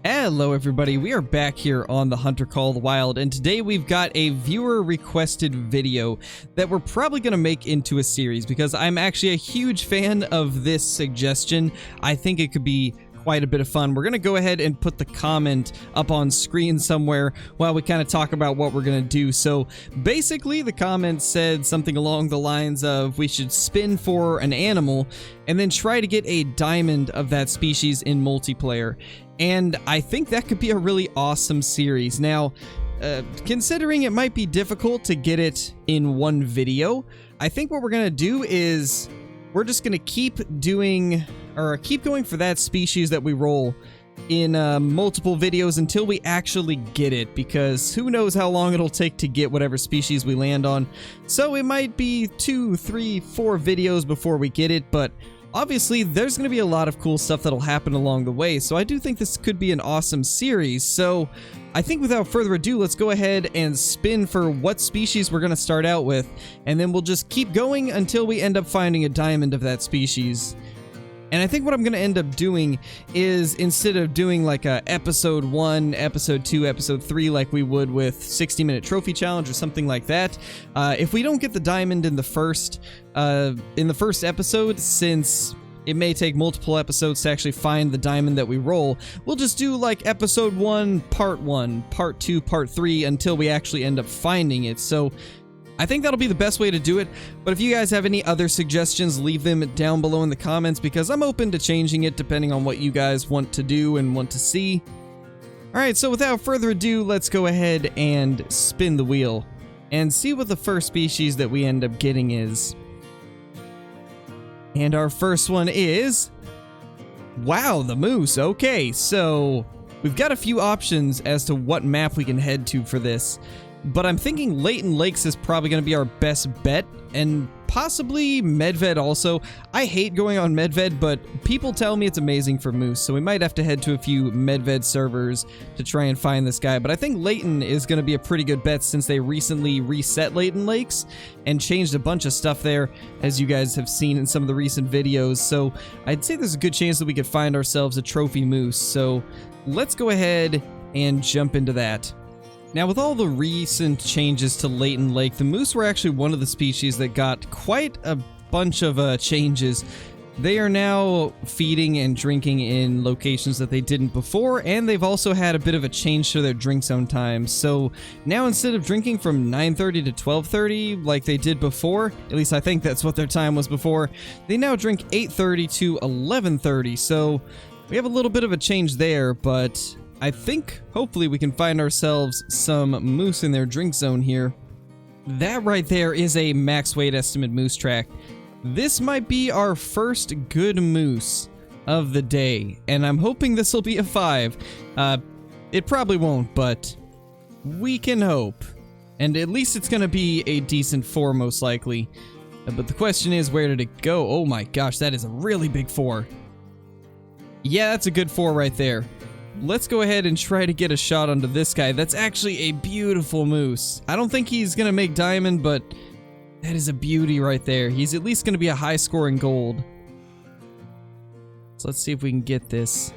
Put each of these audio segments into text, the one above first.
Hello everybody, we are back here on the Hunter Call the Wild, and today we've got a viewer requested video that we're probably going to make into a series because I'm actually a huge fan of this suggestion. I think it could be quite a bit of fun. We're going to go ahead and put the comment up on screen somewhere while we kind of talk about what we're going to do. So basically the comment said something along the lines of we should spin for an animal and then try to get a diamond of that species in multiplayer. And I think that could be a really awesome series. Now, considering it might be difficult to get it in one video, I think what we're going to do is we're just going to keep going for that species that we roll in multiple videos until we actually get it, because who knows how long it'll take to get whatever species we land on. So it might be 2, 3, 4 videos before we get it, but obviously, there's going to be a lot of cool stuff that'll happen along the way, so I do think this could be an awesome series. So I think without further ado, let's go ahead and spin for what species we're going to start out with, and then we'll just keep going until we end up finding a diamond of that species. And I think what I'm going to end up doing is, instead of doing like a episode 1, episode 2, episode 3 like we would with 60-minute trophy challenge or something like that, if we don't get the diamond in the first episode, since it may take multiple episodes to actually find the diamond that we roll, we'll just do like episode 1, part 2, part 3 until we actually end up finding it. So I think that'll be the best way to do it, but if you guys have any other suggestions, leave them down below in the comments, because I'm open to changing it depending on what you guys want to do and want to see. Alright, so without further ado, let's go ahead and spin the wheel and see what the first species that we end up getting is. And our first one is... wow, the moose. Okay, so we've got a few options as to what map we can head to for this. But I'm thinking Layton Lakes is probably going to be our best bet, and possibly Medved also. I hate going on Medved, but people tell me it's amazing for moose, so we might have to head to a few Medved servers to try and find this guy. But I think Layton is going to be a pretty good bet since they recently reset Layton Lakes and changed a bunch of stuff there, as you guys have seen in some of the recent videos. So I'd say there's a good chance that we could find ourselves a trophy moose. So let's go ahead and jump into that. Now, with all the recent changes to Layton Lake, the moose were actually one of the species that got quite a bunch of changes. They are now feeding and drinking in locations that they didn't before, and they've also had a bit of a change to their drink zone times. So now, instead of drinking from 9:30 to 12:30 like they did before, at least I think that's what their time was before, they now drink 8:30 to 11:30. So we have a little bit of a change there, but I think hopefully we can find ourselves some moose in their drink zone here. That right there is a max weight estimate moose track. This might be our first good moose of the day, and I'm hoping this will be a 5. It probably won't, but we can hope. And at least it's going to be a decent 4 most likely. But the question is, where did it go? Oh my gosh, that is a really big 4. Yeah, that's a good 4 right there. Let's go ahead and try to get a shot onto this guy. That's actually a beautiful moose. I don't think he's going to make diamond, but that is a beauty right there. He's at least going to be a high score in gold. So let's see if we can get this.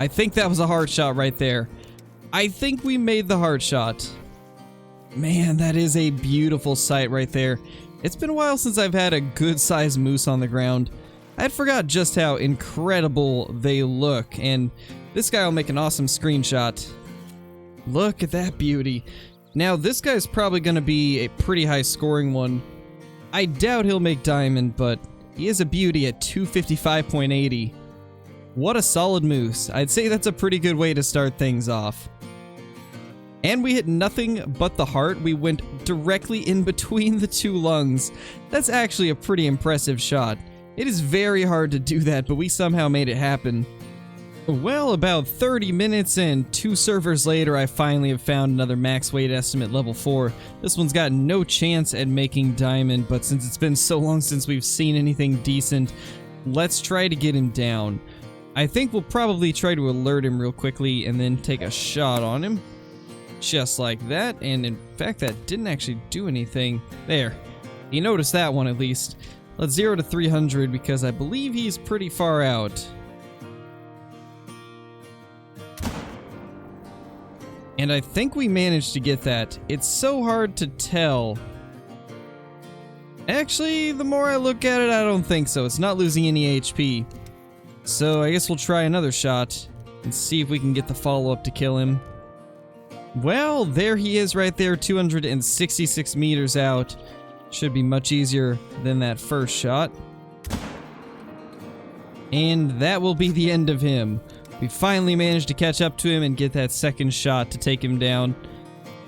I think that was a hard shot right there. I think we made the hard shot. Man, that is a beautiful sight right there. It's been a while since I've had a good-sized moose on the ground. I had forgot just how incredible they look, and this guy will make an awesome screenshot. Look at that beauty. Now, this guy's probably going to be a pretty high scoring one. I doubt he'll make diamond, but he is a beauty at 255.80. What a solid moose. I'd say that's a pretty good way to start things off. And we hit nothing but the heart. We went directly in between the 2 lungs. That's actually a pretty impressive shot. It is very hard to do that, but we somehow made it happen. Well, about 30 minutes and 2 servers later, I finally have found another max weight estimate level 4. This one's got no chance at making diamond, but since it's been so long since we've seen anything decent, let's try to get him down. I think we'll probably try to alert him real quickly and then take a shot on him. Just like that, and in fact, that didn't actually do anything. There. You noticed that one at least. Let's 0 to 300 because I believe he's pretty far out. And I think we managed to get that. It's so hard to tell. Actually, the more I look at it, I don't think so. It's not losing any HP. So I guess we'll try another shot and see if we can get the follow-up to kill him. Well, there he is right there, 266 meters out. Should be much easier than that first shot. And that will be the end of him. We finally managed to catch up to him and get that second shot to take him down.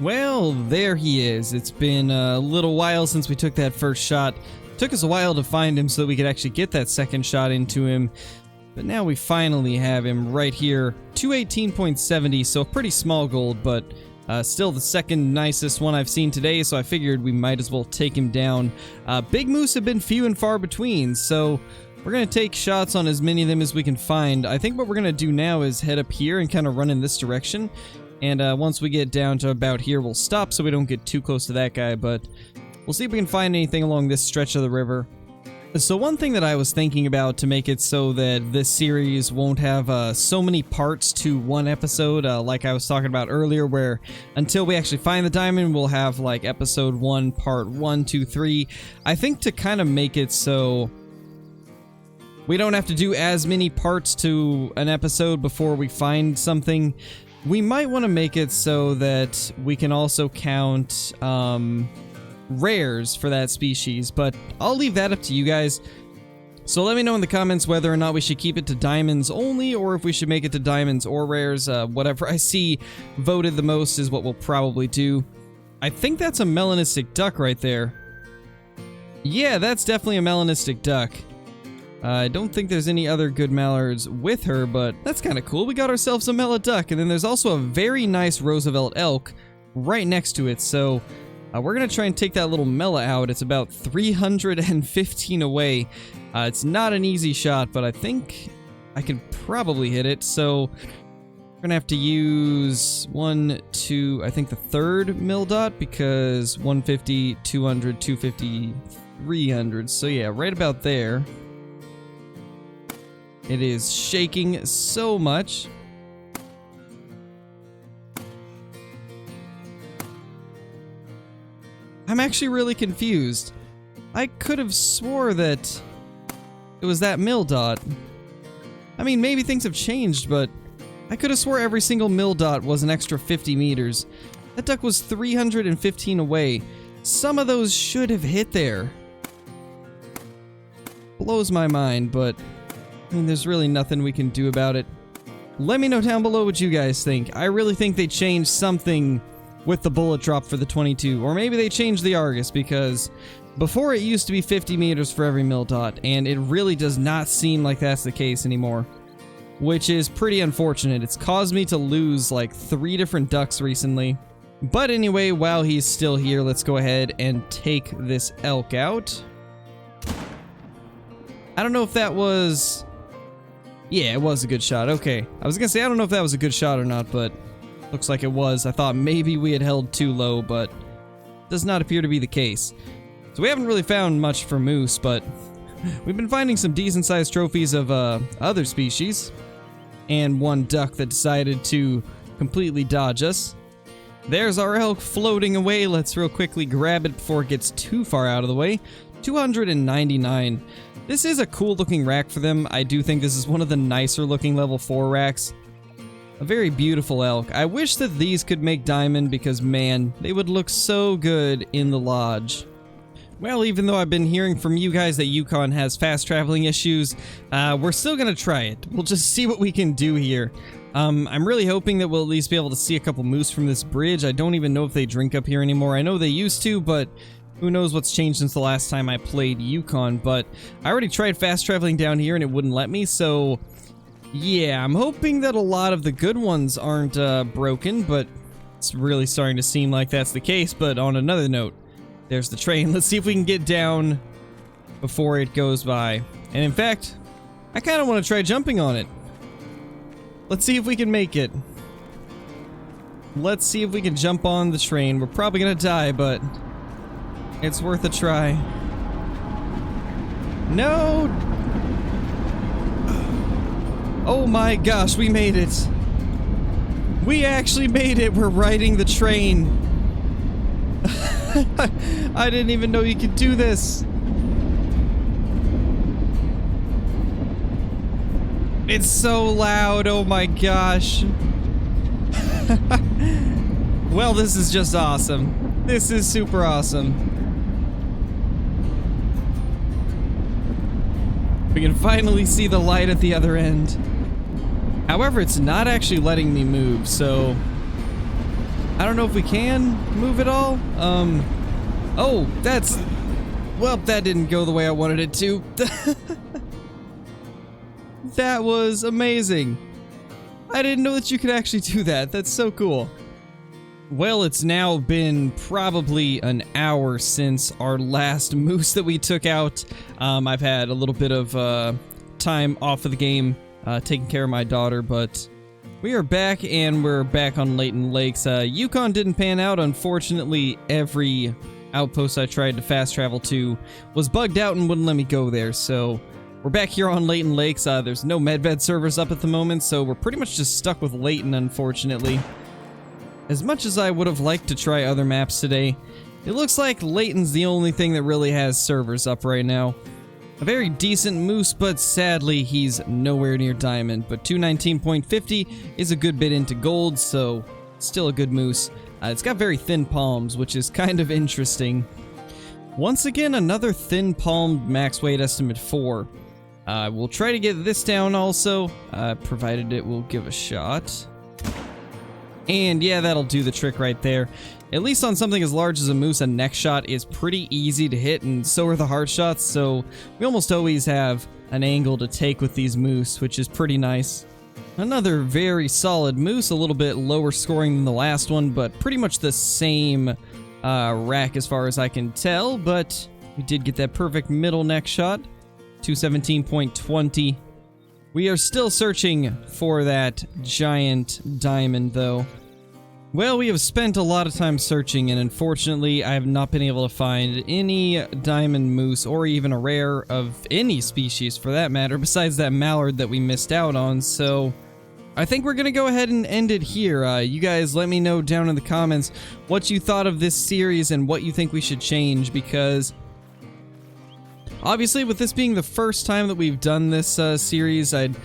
Well, there he is. It's been a little while since we took that first shot. Took us a while to find him so that we could actually get that second shot into him. But now we finally have him right here. 218.70, so a pretty small gold, but still the second nicest one I've seen today, so I figured we might as well take him down. Big moose have been few and far between, so we're going to take shots on as many of them as we can find. I think what we're going to do now is head up here and kind of run in this direction. And once we get down to about here, we'll stop so we don't get too close to that guy, but we'll see if we can find anything along this stretch of the river. So one thing that I was thinking about to make it so that this series won't have so many parts to one episode, like I was talking about earlier, where until we actually find the diamond, we'll have like episode 1, part 1, 2, 3. I think to kind of make it so we don't have to do as many parts to an episode before we find something, we might want to make it so that we can also count rares for that species, but I'll leave that up to you guys. So let me know in the comments whether or not we should keep it to diamonds only, or if we should make it to diamonds or rares. Whatever I see voted the most is what we'll probably do. I think that's a melanistic duck right there. Yeah, that's definitely a melanistic duck. I don't think there's any other good mallards with her, but that's kind of cool. We got ourselves a mela duck, and then there's also a very nice Roosevelt elk right next to it, so we're going to try and take that little mela out. It's about 315 away. It's not an easy shot, but I think I can probably hit it. So we're going to have to use 1, 2, I think the third mil dot, because 150, 200, 250, 300. So yeah, right about there. It is shaking so much. I'm actually really confused. I could have swore that it was that mil dot. I mean, maybe things have changed, but I could have swore every single mil dot was an extra 50 meters. That duck was 315 away. Some of those should have hit there. Blows my mind, but I mean, there's really nothing we can do about it. Let me know down below what you guys think. I really think they changed something with the bullet drop for the 22, or maybe they changed the Argus, because before it used to be 50 meters for every mil dot, and it really does not seem like that's the case anymore, which is pretty unfortunate. It's caused me to lose like 3 different ducks recently. But anyway, while he's still here, let's go ahead and take this elk out. I don't know if that was... Yeah, it was a good shot. Okay, I was gonna say I don't know if that was a good shot or not, but looks like it was. I thought maybe we had held too low, but does not appear to be the case. So we haven't really found much for moose, but we've been finding some decent-sized trophies of other species, and one duck that decided to completely dodge us. There's our elk floating away. Let's real quickly grab it before it gets too far out of the way. 299. This is a cool-looking rack for them. I do think this is one of the nicer-looking level 4 racks. A very beautiful elk. I wish that these could make diamond because, man, they would look so good in the lodge. Well, even though I've been hearing from you guys that Yukon has fast traveling issues, we're still gonna try it. We'll just see what we can do here. I'm really hoping that we'll at least be able to see a couple moose from this bridge. I don't even know if they drink up here anymore. I know they used to, but who knows what's changed since the last time I played Yukon. But I already tried fast traveling down here and it wouldn't let me, so yeah, I'm hoping that a lot of the good ones aren't broken, but it's really starting to seem like that's the case. But on another note, there's the train. Let's see if we can get down before it goes by. And in fact, I kind of want to try jumping on it. Let's see if we can make it. Let's see if we can jump on the train. We're probably gonna die, but it's worth a try. No! Oh my gosh, we made it. We actually made it. We're riding the train. I didn't even know you could do this. It's so loud. Oh my gosh. Well, this is just awesome. This is super awesome. We can finally see the light at the other end. However, it's not actually letting me move, so I don't know if we can move at all. Oh, well, that didn't go the way I wanted it to. That was amazing. I didn't know that you could actually do that. That's so cool. Well, it's now been probably an hour since our last moose that we took out. I've had a little bit of time off of the game, taking care of my daughter, but we are back, and we're back on Layton Lakes. Yukon didn't pan out. Unfortunately, every outpost I tried to fast travel to was bugged out and wouldn't let me go there, so we're back here on Layton Lakes. There's no medved servers up at the moment, so we're pretty much just stuck with Layton, unfortunately. As much as I would have liked to try other maps today, it looks like Layton's the only thing that really has servers up right now. A very decent moose, but sadly he's nowhere near diamond, but 219.50 is a good bit into gold, so still a good moose. It's got very thin palms, which is kind of interesting. Once again, another thin palmed max weight estimate 4. We'll try to get this down also, provided it will give a shot. And yeah, that'll do the trick right there. At least on something as large as a moose, a neck shot is pretty easy to hit, and so are the heart shots, so we almost always have an angle to take with these moose, which is pretty nice. Another very solid moose, a little bit lower scoring than the last one, but pretty much the same rack as far as I can tell, but we did get that perfect middle neck shot, 217.20. We are still searching for that giant diamond, though. Well, we have spent a lot of time searching, and unfortunately, I have not been able to find any diamond moose, or even a rare of any species, for that matter, besides that mallard that we missed out on, so I think we're gonna go ahead and end it here. You guys let me know down in the comments what you thought of this series and what you think we should change, because obviously, with this being the first time that we've done this series, I'd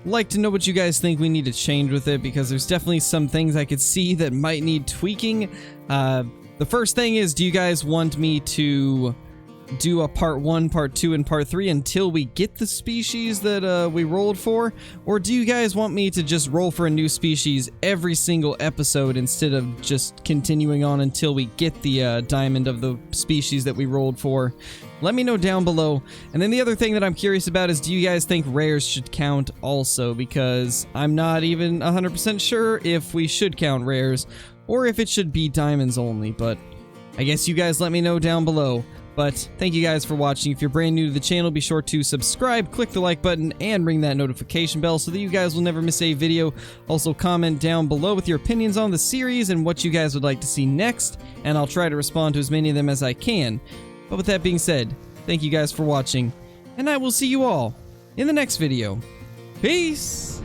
like to know what you guys think we need to change with it, because there's definitely some things I could see that might need tweaking. The first thing is, do you guys want me to do a part 1, part 2, and part 3 until we get the species that we rolled for? Or do you guys want me to just roll for a new species every single episode instead of just continuing on until we get the diamond of the species that we rolled for? Let me know down below. And then the other thing that I'm curious about is, do you guys think rares should count also? Because I'm not even 100% sure if we should count rares or if it should be diamonds only, but I guess you guys let me know down below. But thank you guys for watching. If you're brand new to the channel, be sure to subscribe, click the like button, and ring that notification bell so that you guys will never miss a video. Also, comment down below with your opinions on the series and what you guys would like to see next, and I'll try to respond to as many of them as I can. But with that being said, thank you guys for watching, and I will see you all in the next video. Peace!